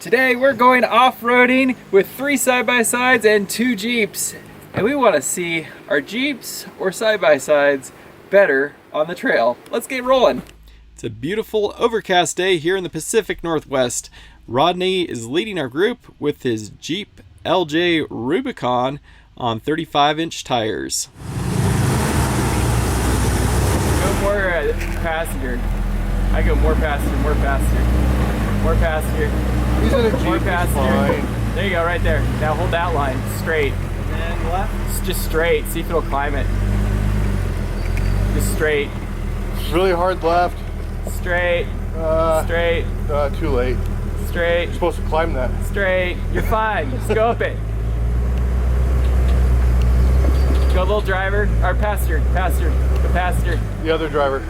Today we're going off-roading with 3 side-by-sides and 2 Jeeps. And we want to see, are Jeeps or side-by-sides better on the trail? Let's get rolling. It's a beautiful overcast day here in the Pacific Northwest. Rodney is leading our group with his Jeep LJ Rubicon on 35-inch tires. Go more passenger. I go more passenger, more passenger, more passenger. He's in a Jeep, more passenger. There you go, right there. Now hold that line straight. And left. It's just straight. See if it'll climb it. Just straight. Really hard left. Straight. Straight. Too late. Straight. You're supposed to climb that. Straight. You're fine. Just go up it. Go little driver. Or passenger. Passenger. The passenger. The other driver.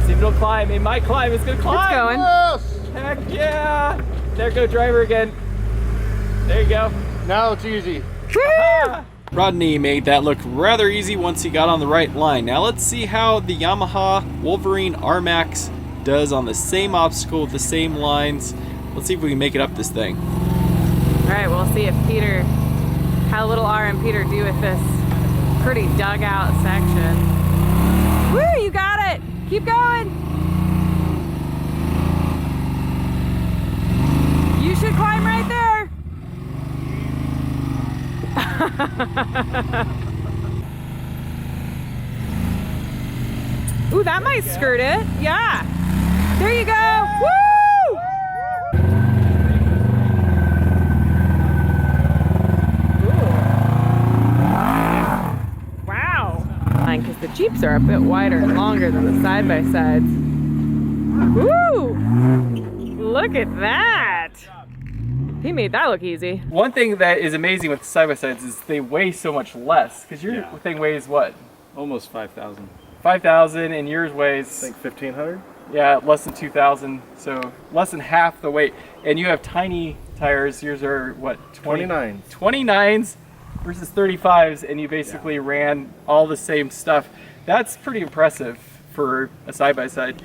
See if it'll climb. It might climb. It's gonna climb. It's going. Yes! Heck yeah! There go driver again. There you go. Now it's easy. Rodney made that look rather easy once he got on the right line. Now let's see how the Yamaha Wolverine RMAX does on the same obstacle with the same lines. Let's see if we can make it up this thing. All right, we'll see if Peter, how little R and Peter do with this pretty dug out section. Woo, you got it. Keep going. You should climb right there. Ooh, that might skirt it. Yeah. There you go. Woo! Wow. Because the Jeeps are a bit wider and longer than the side-by-sides. Woo! Look at that. He made that look easy. One thing that is amazing with the side-by-sides is they weigh so much less. Because your thing weighs what? Almost 5,000. 5,000 and yours weighs... I think 1,500? Yeah, less than 2,000. So less than half the weight. And you have tiny tires. Yours are what? 29s. 29s versus 35s. And you basically ran all the same stuff. That's pretty impressive for a side-by-side.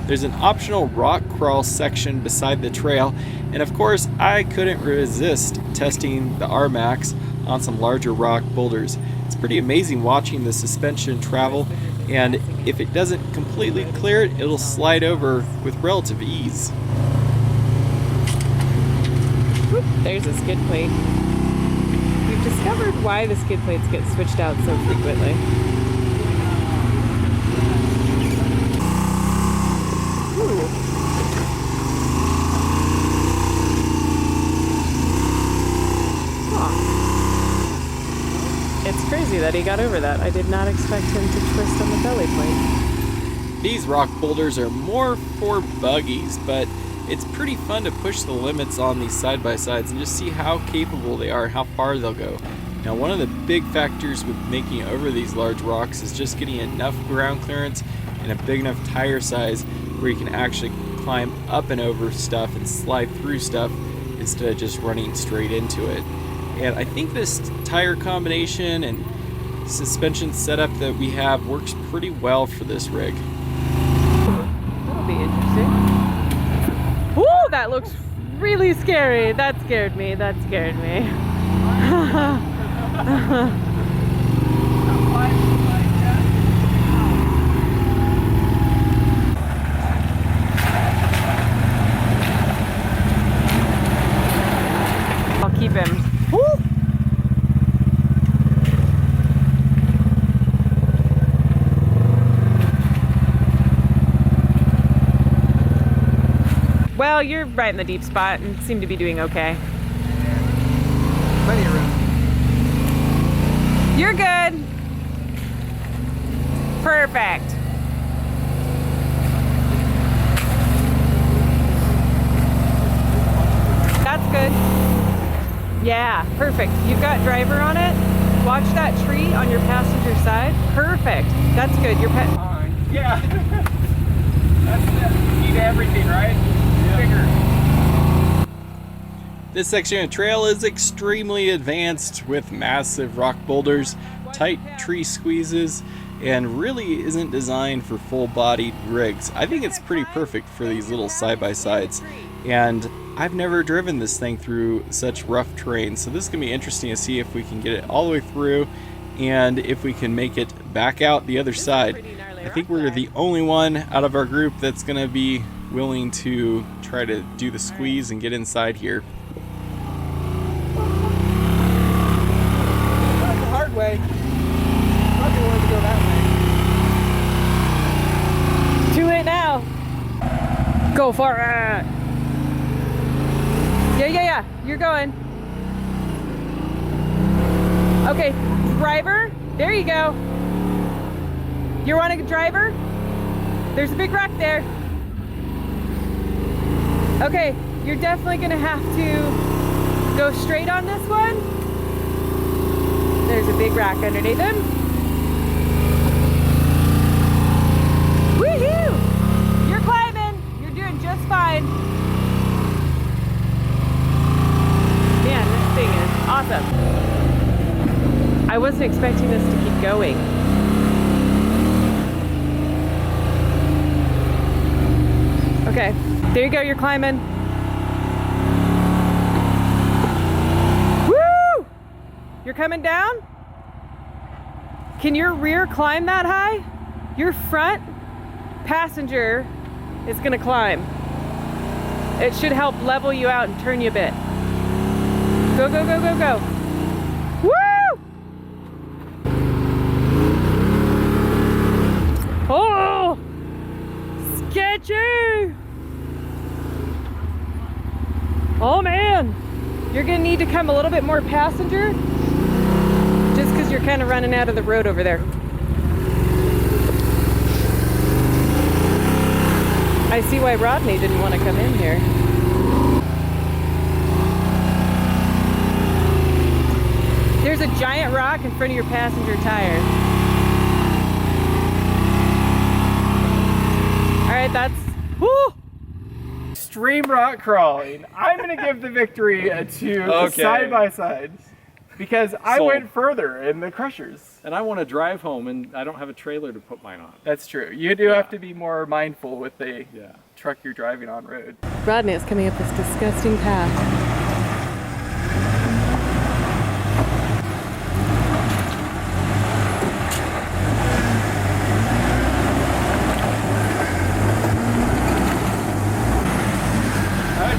There's an optional rock crawl section beside the trail, and of course I couldn't resist testing the RMAX on some larger rock boulders. It's pretty amazing watching the suspension travel, and if it doesn't completely clear it, it'll slide over with relative ease. Whoop, there's a skid plate. We've discovered why the skid plates get switched out so frequently. It's crazy that he got over that. I did not expect him to twist on the belly plate. These rock boulders are more for buggies, but it's pretty fun to push the limits on these side-by-sides and just see how capable they are and how far they'll go. Now, one of the big factors with making it over these large rocks is just getting enough ground clearance and a big enough tire size where you can actually climb up and over stuff and slide through stuff instead of just running straight into it. And I think this tire combination and suspension setup that we have works pretty well for this rig. That'll be interesting. Woo, that looks really scary. That scared me. That scared me. I'll keep him. Woo! Well, you're right in the deep spot and seem to be doing okay. Plenty of room. You're good. Perfect. That's good. Yeah, perfect. You've got driver on it. Watch that tree on your passenger side. Perfect. That's good. Your pet. Yeah. That's the key to everything, right? Bigger. This section of trail is extremely advanced with massive rock boulders, tight tree squeezes, and really isn't designed for full-bodied rigs. I think it's pretty perfect for these little side-by-sides, and I've never driven this thing through such rough terrain, so this is going to be interesting to see if we can get it all the way through and if we can make it back out the other side. I think we're the only one out of our group that's going to be willing to try to do the squeeze and get inside here. That's the hard way. Probably wanted to go that way. Too late now. Go for it. Yeah. You're going. Okay, driver. There you go. You want a driver? There's a big rock there. Okay, you're definitely gonna have to go straight on this one. There's a big rock underneath him. Woohoo! You're climbing. You're doing just fine. Man, this thing is awesome. I wasn't expecting this to keep going. Okay, there you go, you're climbing. Woo! You're coming down? Can your rear climb that high? Your front passenger is gonna climb. It should help level you out and turn you a bit. Go, go, go, go, go. Woo! Oh! Sketchy! Oh man! You're gonna need to come a little bit more passenger just because you're kind of running out of the road over there. I see why Rodney didn't want to come in here. There's a giant rock in front of your passenger tire. All right, that's, whoo! Extreme rock crawling. I'm going to give the victory to the side-by-sides because I went further in the crushers. And I want to drive home, and I don't have a trailer to put mine on. That's true. You do have to be more mindful with the truck you're driving on road. Rodney is coming up this disgusting path.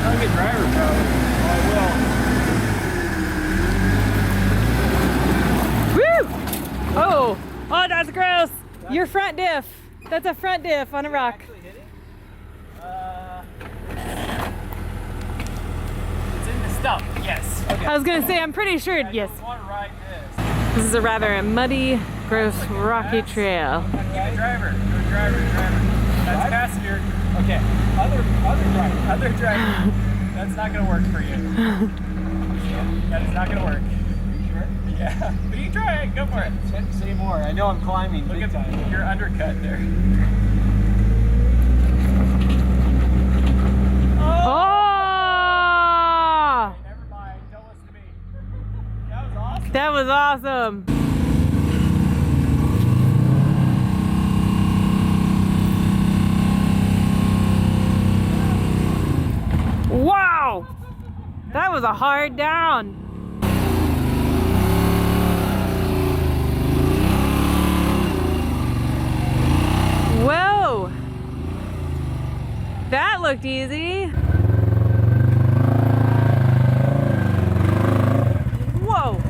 I'll get driver power. Woo! Oh, that's gross. Your front diff. That's a front diff on a rock. It's in the stump, yes. Okay. I was gonna say, I'm pretty sure, yes. Want to ride This is a rather muddy, gross, rocky trail. Keep a driver. Go driver. That's passenger. Okay. Other driver. That's not gonna work for you. That is not gonna work. Sure? Yeah. But you try it. Go for it. Say more. I know I'm climbing. Look at your undercut there. Oh! Never mind. Don't listen to me. That was awesome. That was awesome. Wow! That was a hard down. Whoa! That looked easy. Whoa!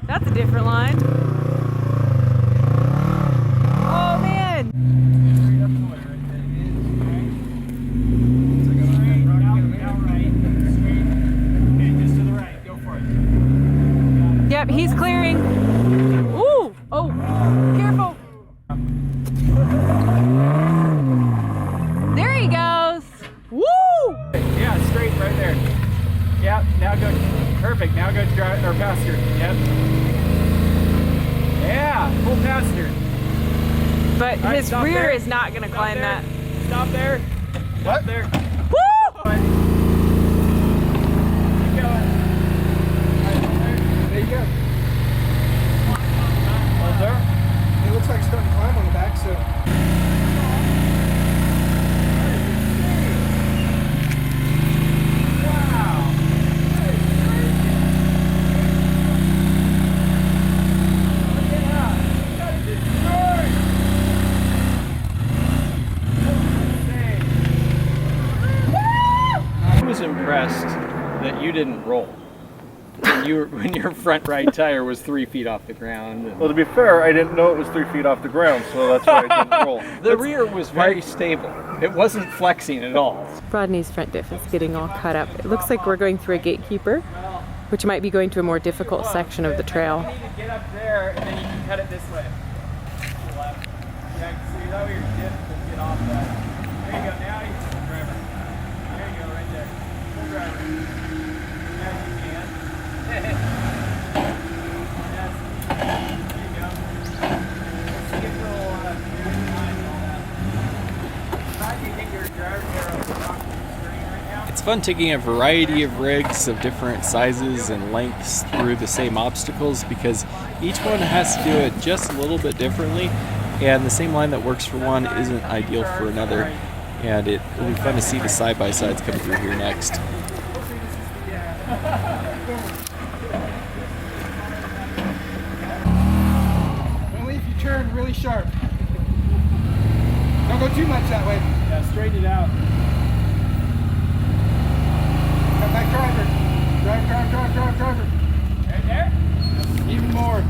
That's a different line. Oh man! Yep, he's clearing. Ooh! Oh! Careful! There he goes! Woo! Yeah, straight right there. Yep, now go. Perfect. Now go drive or passenger. Yep. Yeah, full passenger. But All right, his stop rear there. is not going to climb there. that. Stop there. Stop there. Woo! Keep going. All right, there you go. like it's starting to climb on the back, so. I was impressed that you didn't roll when your front right tire was 3 feet off the ground. Well, to be fair, I didn't know it was 3 feet off the ground, so that's why I didn't roll. The rear was very stable. It wasn't flexing at all. Rodney's front diff is getting all cut up. It looks like we're going through a gatekeeper, which might be going to a more difficult section of the trail. You need to get up there and then you can cut it this way. Left. Yeah, see that way your diff will get off that. There you go, now you can driver. There you go, right there. Full driver. As you can. Yes. There you go. Let's see if we'll behind all that. Try to get your driver there on the rock screen right now. It's fun taking a variety of rigs of different sizes and lengths through the same obstacles because each one has to do it just a little bit differently, and the same line that works for one isn't ideal for another. And it'll be fun to see the side-by-sides come through here next. Only if you turn really sharp. Don't go too much that way. Yeah, straighten it out. Got that driver. Driver. Right there? Even more.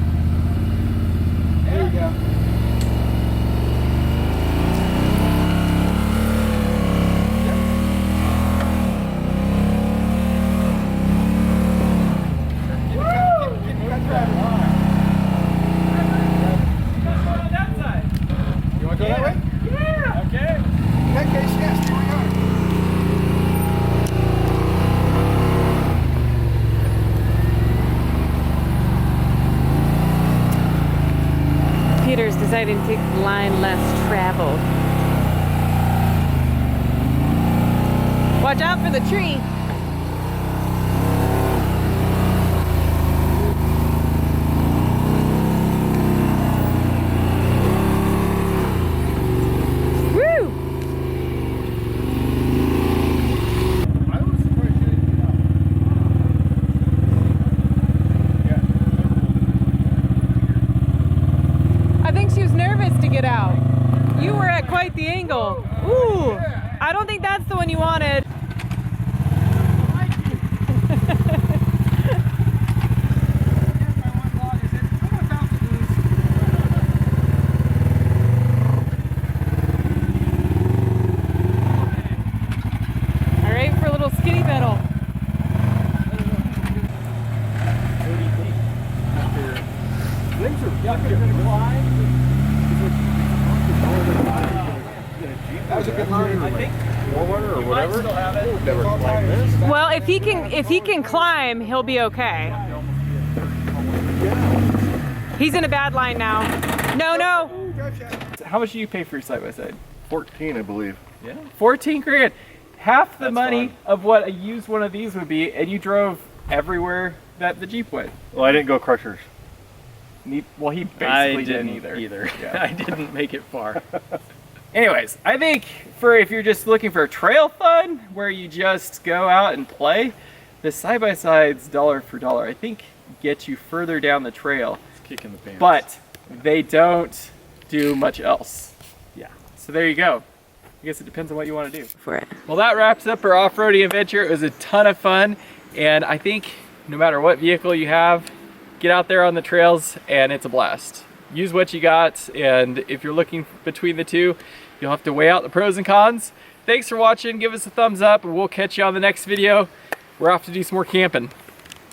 There you go. Peter's deciding to take the line less traveled. Watch out for the tree. Woo! I think she was nervous to get out. You were at quite the angle. Ooh, I don't think that's the one you wanted. All right, for a little skinny pedal. That was a good line. I think Forerunner or whatever. still have it. Never climbed this. Well, if he can climb, he'll be okay. He's in a bad line now. No. How much do you pay for your side-by-side? 14, I believe. Yeah. 14 grand. Half the That's money fun. of what a used one of these would be, and you drove everywhere that the Jeep went. Well, I didn't go crushers. Well, he basically didn't either. Yeah. I didn't make it far. Anyways, I think if you're just looking for trail fun, where you just go out and play, the side-by-sides dollar for dollar, I think, get you further down the trail. It's kicking the pants. But they don't do much else. Yeah. So there you go. I guess it depends on what you want to do. For it. Well, that wraps up our off-roading adventure. It was a ton of fun, and I think no matter what vehicle you have, get out there on the trails and it's a blast. Use what you got, and if you're looking between the two, you'll have to weigh out the pros and cons. Thanks for watching. Give us a thumbs up, and we'll catch you on the next video. We're off to do some more camping.